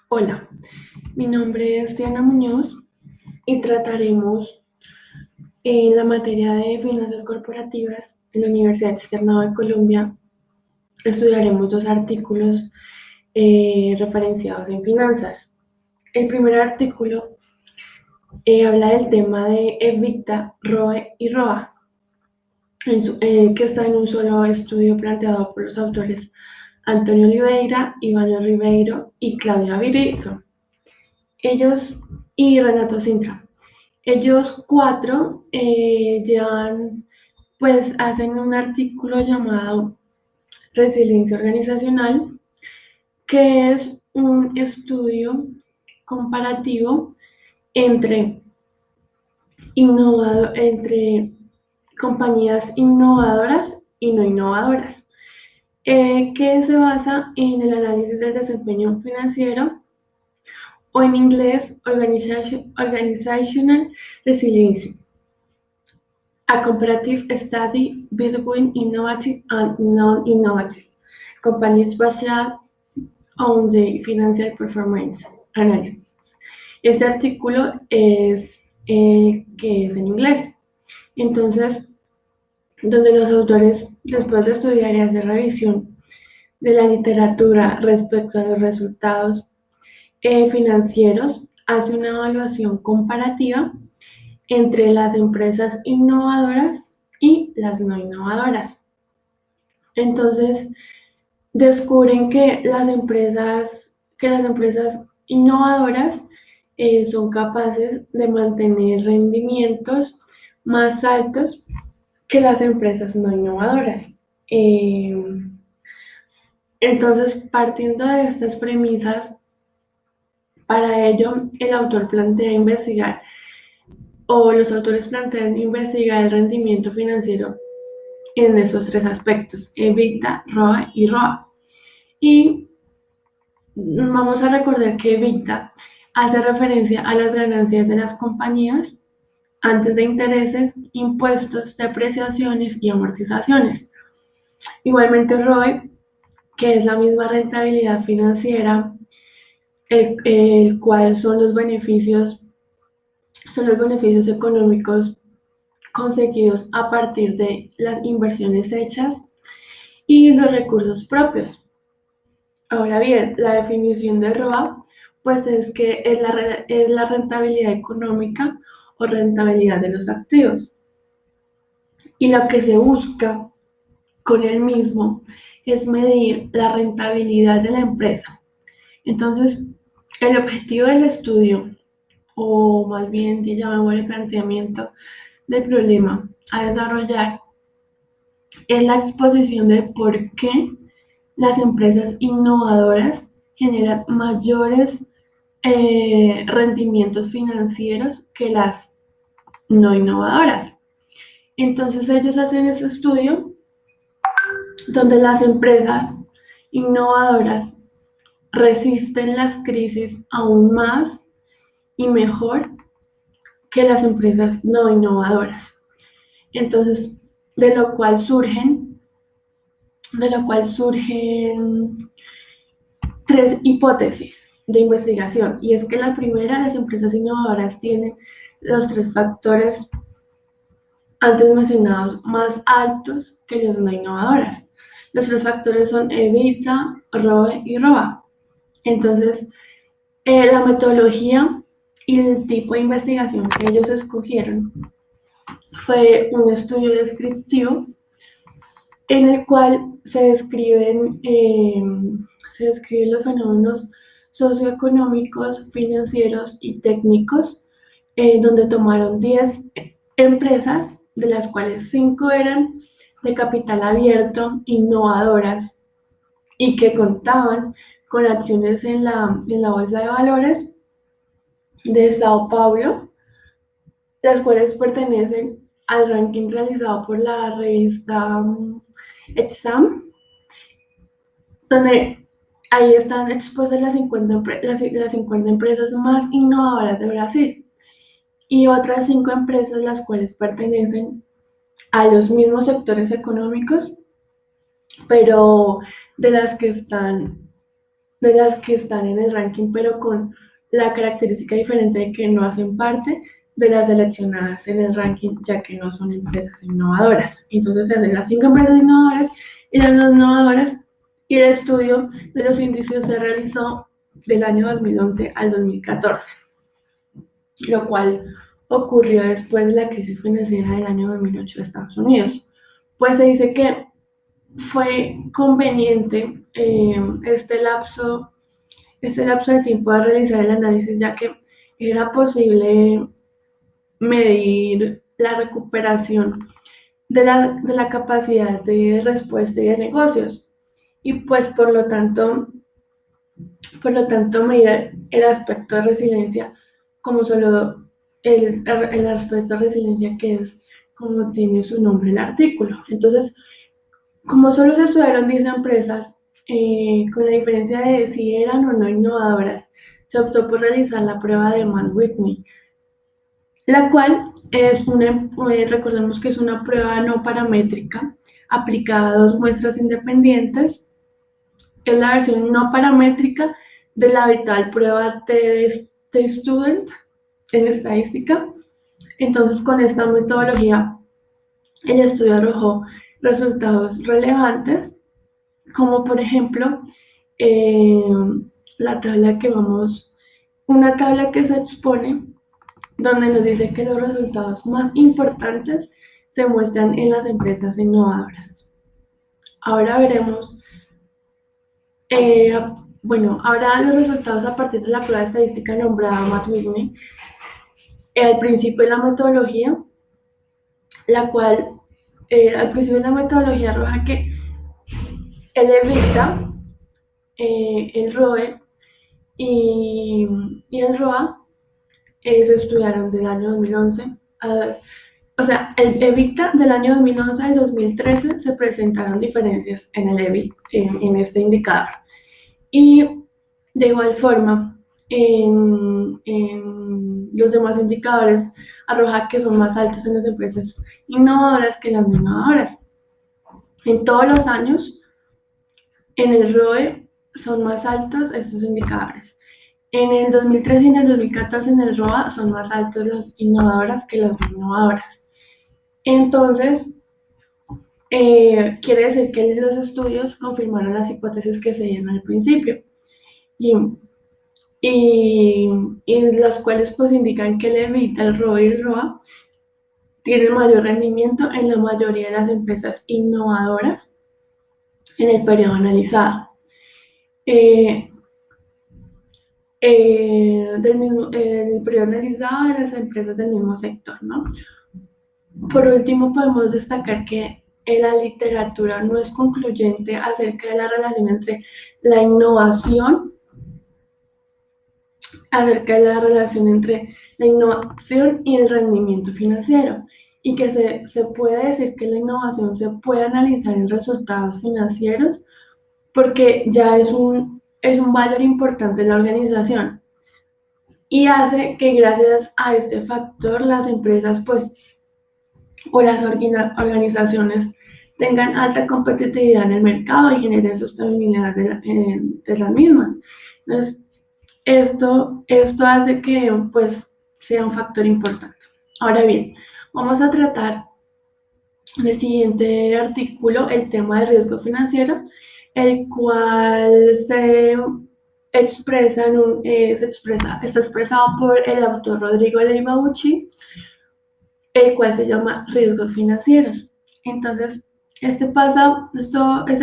Hola, mi nombre es Diana Muñoz y trataremos en la materia de finanzas corporativas en la Universidad Externado de Colombia. Estudiaremos dos artículos referenciados en finanzas. El primer artículo habla del tema de EBITDA, ROE y ROA, que está en un solo estudio planteado por los autores Antonio Oliveira, Iván Ribeiro y Claudia Virito. Ellos y Renato Sintra. Ellos cuatro pues hacen un artículo llamado Resiliencia Organizacional, que es un estudio comparativo entre, entre compañías innovadoras y no innovadoras, que se basa en el análisis del desempeño financiero o en inglés Organizational Resilience, a comparative study between innovative and non-innovative companies based on the financial performance analysis. Este artículo es el que es en inglés. Entonces, donde los autores, después de estudiar y hacer revisión de la literatura respecto a los resultados financieros, hace una evaluación comparativa entre las empresas innovadoras y las no innovadoras. Entonces, descubren que las empresas innovadoras son capaces de mantener rendimientos más altos que las empresas no innovadoras. Eh, entonces, partiendo de estas premisas, para ello el autor plantea investigar, o los autores plantean investigar el rendimiento financiero en esos tres aspectos, EBITDA, ROE y ROA. Y vamos a recordar que EBITDA hace referencia a las ganancias de las compañías antes de intereses, impuestos, depreciaciones y amortizaciones. Igualmente ROE, que es la misma rentabilidad financiera, el cual son los beneficios económicos conseguidos a partir de las inversiones hechas y los recursos propios. Ahora bien, la definición de ROA pues es que es la rentabilidad económica o rentabilidad de los activos. Y lo que se busca con el mismo es medir la rentabilidad de la empresa. Entonces, el objetivo del estudio, o más bien llamémosle planteamiento del problema a desarrollar, es la exposición del por qué las empresas innovadoras generan mayores rendimientos financieros que las no innovadoras. Entonces ellos hacen ese estudio donde las empresas innovadoras resisten las crisis aún más y mejor que las empresas no innovadoras. Entonces, de lo cual surgen tres hipótesis de investigación, y es que la primera, las empresas innovadoras tienen los tres factores antes mencionados más altos que las no innovadoras. Los tres factores son EBITDA, ROE y ROA. Entonces, la metodología y el tipo de investigación que ellos escogieron fue un estudio descriptivo en el cual se describen los fenómenos socioeconómicos, financieros y técnicos, donde tomaron 10 empresas, de las cuales 5 eran de capital abierto, innovadoras y que contaban con acciones en la bolsa de valores de Sao Paulo, las cuales pertenecen al ranking realizado por la revista Exam, donde ahí están expuestas las 50 empresas más innovadoras de Brasil y otras 5 empresas las cuales pertenecen a los mismos sectores económicos, pero de las que están de las que están en el ranking, pero con la característica diferente de que no hacen parte de las seleccionadas en el ranking, ya que no son empresas innovadoras. Entonces se hacen las 5 empresas innovadoras y las no innovadoras, y el estudio de los índices se realizó del año 2011 al 2014, lo cual ocurrió después de la crisis financiera del año 2008 de Estados Unidos. Pues se dice que fue conveniente este lapso de tiempo de realizar el análisis, ya que era posible medir la recuperación de la capacidad de respuesta y de negocios, y pues por lo tanto medir el aspecto de resiliencia como solo el aspecto de resiliencia, que es como tiene su nombre el artículo. Entonces, como solo se estudiaron 10 empresas, con la diferencia de si eran o no innovadoras, se optó por realizar la prueba de Mann-Whitney, la cual recordemos que es una prueba no paramétrica aplicada a dos muestras independientes. Es la versión no paramétrica de la habitual prueba T-Student en estadística. Entonces, con esta metodología, el estudio arrojó resultados relevantes, como por ejemplo eh, una tabla que se expone, donde nos dice que los resultados más importantes se muestran en las empresas innovadoras. Ahora veremos, eh, ahora los resultados a partir de la prueba estadística nombrada Mann-Whitney. Al principio de la metodología, la cual al principio de la metodología arroja que el EBITDA, el ROE y el ROA se estudiaron del año 2011 o sea, el EBITDA del año 2011 al 2013 se presentaron diferencias en el EBIT, en este indicador. Y de igual forma, en los demás indicadores arroja que son más altos en las empresas innovadoras que en las no innovadoras. En todos los años, en el ROE son más altos estos indicadores. En el 2013 y en el 2014 en el ROA son más altos las innovadoras que las no innovadoras. Entonces, quiere decir que los estudios confirmaron las hipótesis que se dieron al principio, y, y las cuales pues indican que el EBITDA, el ROE y el ROA tienen mayor rendimiento en la mayoría de las empresas innovadoras en el periodo analizado. En el periodo analizado de las empresas del mismo sector, ¿no? Por último, podemos destacar que la literatura no es concluyente acerca de la relación entre la innovación, y el rendimiento financiero, y que se puede decir que la innovación se puede analizar en resultados financieros porque ya es un valor importante en la organización, y hace que gracias a este factor las empresas pues o las organizaciones tengan alta competitividad en el mercado y generen sostenibilidad de las mismas. Entonces, esto hace que pues sea un factor importante. Ahora bien, vamos a tratar en el siguiente artículo el tema del riesgo financiero, el cual está expresado por el autor Rodrigo Leibauchi, el cual se llama riesgos financieros. Entonces, este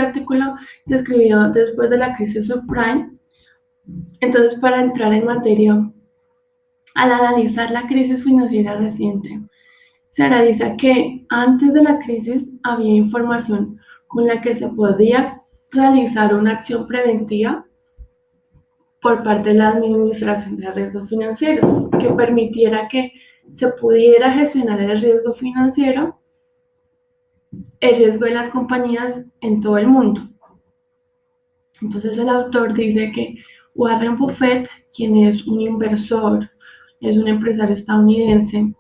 artículo se escribió después de la crisis subprime. Entonces, para entrar en materia, al analizar la crisis financiera reciente, se analiza que antes de la crisis había información con la que se podía realizar una acción preventiva por parte de la Administración de Riesgos Financieros, que permitiera que se pudiera gestionar el riesgo financiero, el riesgo de las compañías en todo el mundo. Entonces el autor dice que Warren Buffett, quien es un inversor, es un empresario estadounidense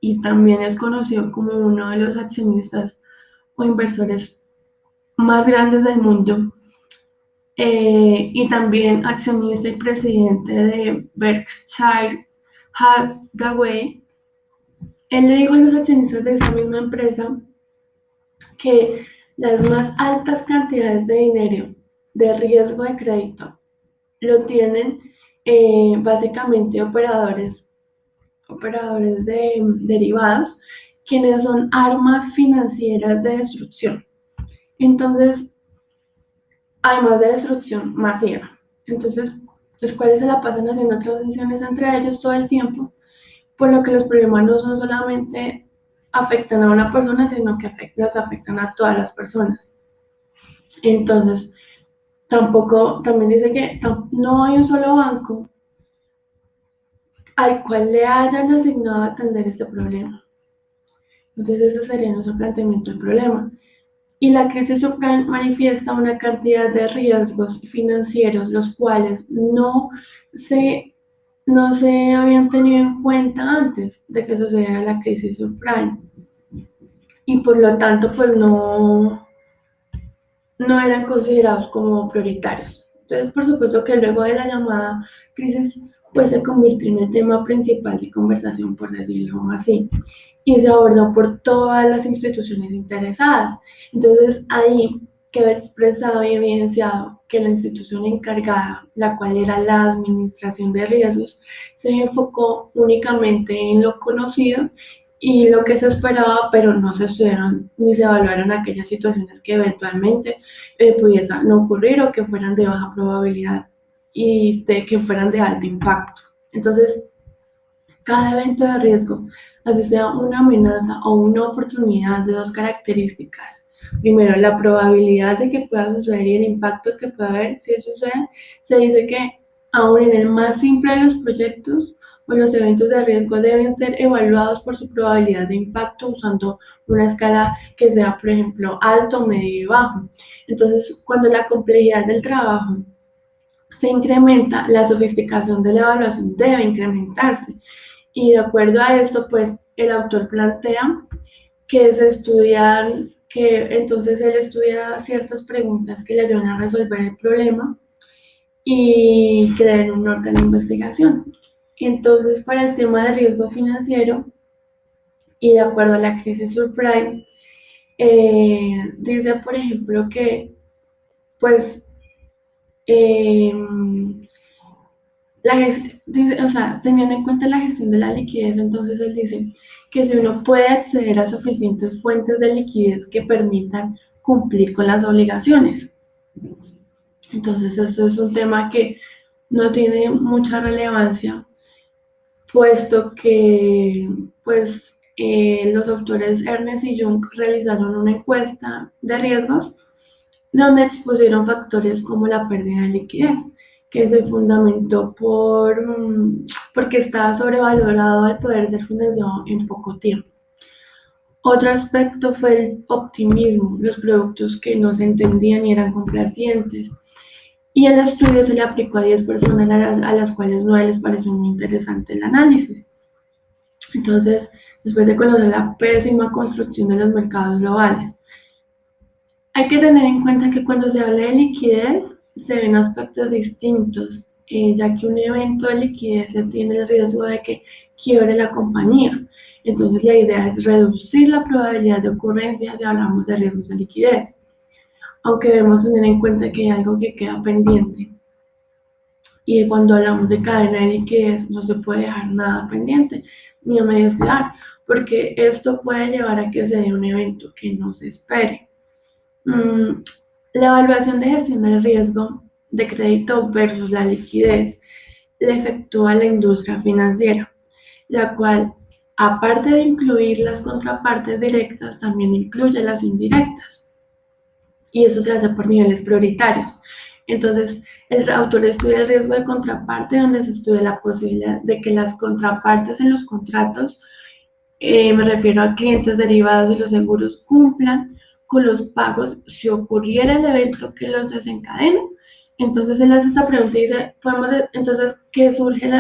y también es conocido como uno de los accionistas o inversores más grandes del mundo, y también accionista y presidente de Berkshire Hathaway. Él le dijo a los accionistas de esta misma empresa que las más altas cantidades de dinero de riesgo de crédito lo tienen básicamente operadores de derivados, quienes son armas financieras de destrucción. Entonces, además de destrucción masiva. Entonces, los cuales se la pasan haciendo transiciones entre ellos todo el tiempo, por lo que los problemas no son solamente afectan a una persona, sino que los afectan a todas las personas. Entonces, también dice que no hay un solo banco al cual le hayan asignado a atender este problema. Entonces, ese sería nuestro planteamiento del problema. Y la crisis subprime manifiesta una cantidad de riesgos financieros, los cuales se, no se habían tenido en cuenta antes de que sucediera la crisis subprime. Y por lo tanto, pues no eran considerados como prioritarios. Entonces, por supuesto que luego de la llamada crisis, pues se convirtió en el tema principal de conversación, por decirlo así, y se abordó por todas las instituciones interesadas. Entonces, ahí quedó expresado y evidenciado que la institución encargada, la cual era la administración de riesgos, se enfocó únicamente en lo conocido y lo que se esperaba, pero no se estudiaron ni se evaluaron aquellas situaciones que eventualmente pudiesen ocurrir o que fueran de baja probabilidad y que fueran de alto impacto. Entonces, cada evento de riesgo, así sea una amenaza o una oportunidad de dos características. Primero, la probabilidad de que pueda suceder y el impacto que pueda haber si eso sucede. Se dice que aún en el más simple de los proyectos o los eventos de riesgo deben ser evaluados por su probabilidad de impacto usando una escala que sea, por ejemplo, alto, medio y bajo. Entonces, cuando la complejidad del trabajo se incrementa, la sofisticación de la evaluación debe incrementarse. Y de acuerdo a esto, pues el autor plantea que se estudian, que entonces él estudia ciertas preguntas que le ayudan a resolver el problema y que den un norte a la investigación. Entonces, para el tema de riesgo financiero y de acuerdo a la crisis subprime, dice, por ejemplo, que pues eh, o sea, teniendo en cuenta la gestión de la liquidez, entonces él dice que si uno puede acceder a suficientes fuentes de liquidez que permitan cumplir con las obligaciones. Entonces, eso es un tema que no tiene mucha relevancia, puesto que pues, los autores Ernest y Jung realizaron una encuesta de riesgos donde expusieron factores como la pérdida de liquidez, que se fundamentó porque estaba sobrevalorado al poder ser financiado en poco tiempo. Otro aspecto fue el optimismo, los productos que no se entendían y eran complacientes. Y el estudio se le aplicó a 10 personas a las cuales no les pareció muy interesante el análisis. Entonces, después de conocer la pésima construcción de los mercados globales, hay que tener en cuenta que cuando se habla de liquidez se ven aspectos distintos, ya que un evento de liquidez tiene el riesgo de que quiebre la compañía. Entonces la idea es reducir la probabilidad de ocurrencia si hablamos de riesgos de liquidez, aunque debemos tener en cuenta que hay algo que queda pendiente. Y cuando hablamos de cadena de liquidez no se puede dejar nada pendiente ni a mediar, porque esto puede llevar a que se dé un evento que no se espere. La evaluación de gestión del riesgo de crédito versus la liquidez la efectúa la industria financiera, la cual, aparte de incluir las contrapartes directas, también incluye las indirectas. Y eso se hace por niveles prioritarios. Entonces, el autor estudia el riesgo de contraparte, donde se estudia la posibilidad de que las contrapartes en los contratos, me refiero a clientes derivados y los seguros, cumplan con los pagos si ocurriera el evento que los desencadena. Entonces él hace esta pregunta y dice, entonces, ¿qué surge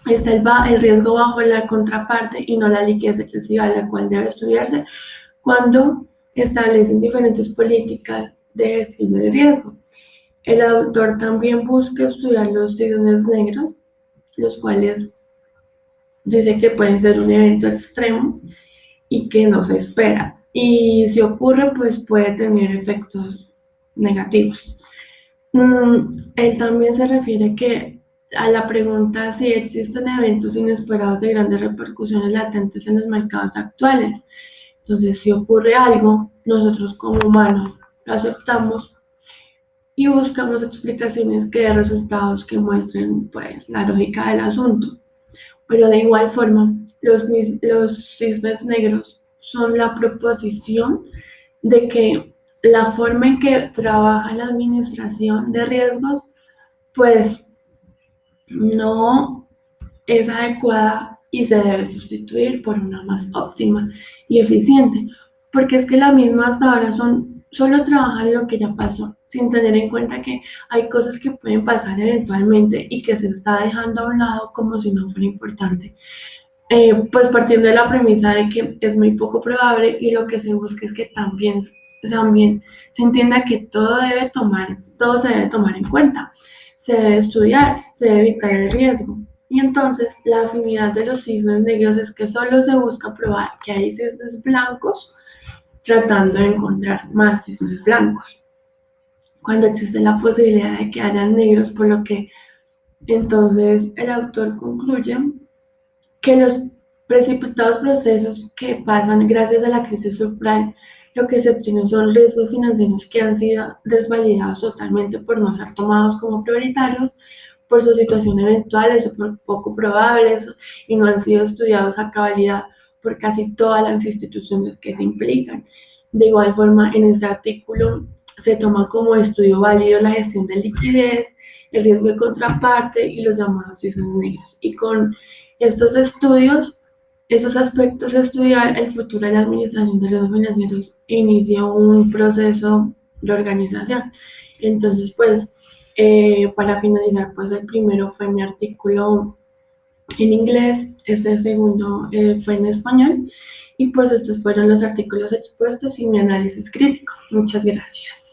está el riesgo bajo la contraparte y no la liquidez excesiva, la cual debe estudiarse cuando establecen diferentes políticas de gestión del riesgo. El autor también busca estudiar los cisnes negros, los cuales dice que pueden ser un evento extremo y que no se espera. Y si ocurre, pues puede tener efectos negativos. Él también se refiere que a la pregunta si existen eventos inesperados de grandes repercusiones latentes en los mercados actuales. Entonces, si ocurre algo, nosotros como humanos lo aceptamos y buscamos explicaciones que den resultados que muestren pues la lógica del asunto. Pero de igual forma, los cisnes negros son la proposición de que la forma en que trabaja la administración de riesgos, pues no es adecuada y se debe sustituir por una más óptima y eficiente, porque es que la misma hasta ahora solo trabajan lo que ya pasó, sin tener en cuenta que hay cosas que pueden pasar eventualmente y que se está dejando a un lado como si no fuera importante. Pues partiendo de la premisa de que es muy poco probable y lo que se busca es que también se entienda que todo se debe tomar en cuenta, se debe estudiar, se debe evitar el riesgo. Y entonces la afinidad de los cisnes negros es que solo se busca probar que hay cisnes blancos tratando de encontrar más cisnes blancos, cuando existe la posibilidad de que hayan negros, por lo que entonces el autor concluye que los precipitados procesos que pasan gracias a la crisis subprime, lo que se obtiene son riesgos financieros que han sido desvalidados totalmente por no ser tomados como prioritarios, por su situación eventuales o por poco probables y no han sido estudiados a cabalidad por casi todas las instituciones que se implican. De igual forma, en este artículo se toma como estudio válido la gestión de liquidez, el riesgo de contraparte y los llamados cisnes negros. Y con estos estudios, esos aspectos de estudiar el futuro de la administración de riesgos financieros inicia un proceso de organización. Entonces, pues, para finalizar, pues el primero fue mi artículo en inglés, este segundo fue en español, y pues estos fueron los artículos expuestos y mi análisis crítico. Muchas gracias.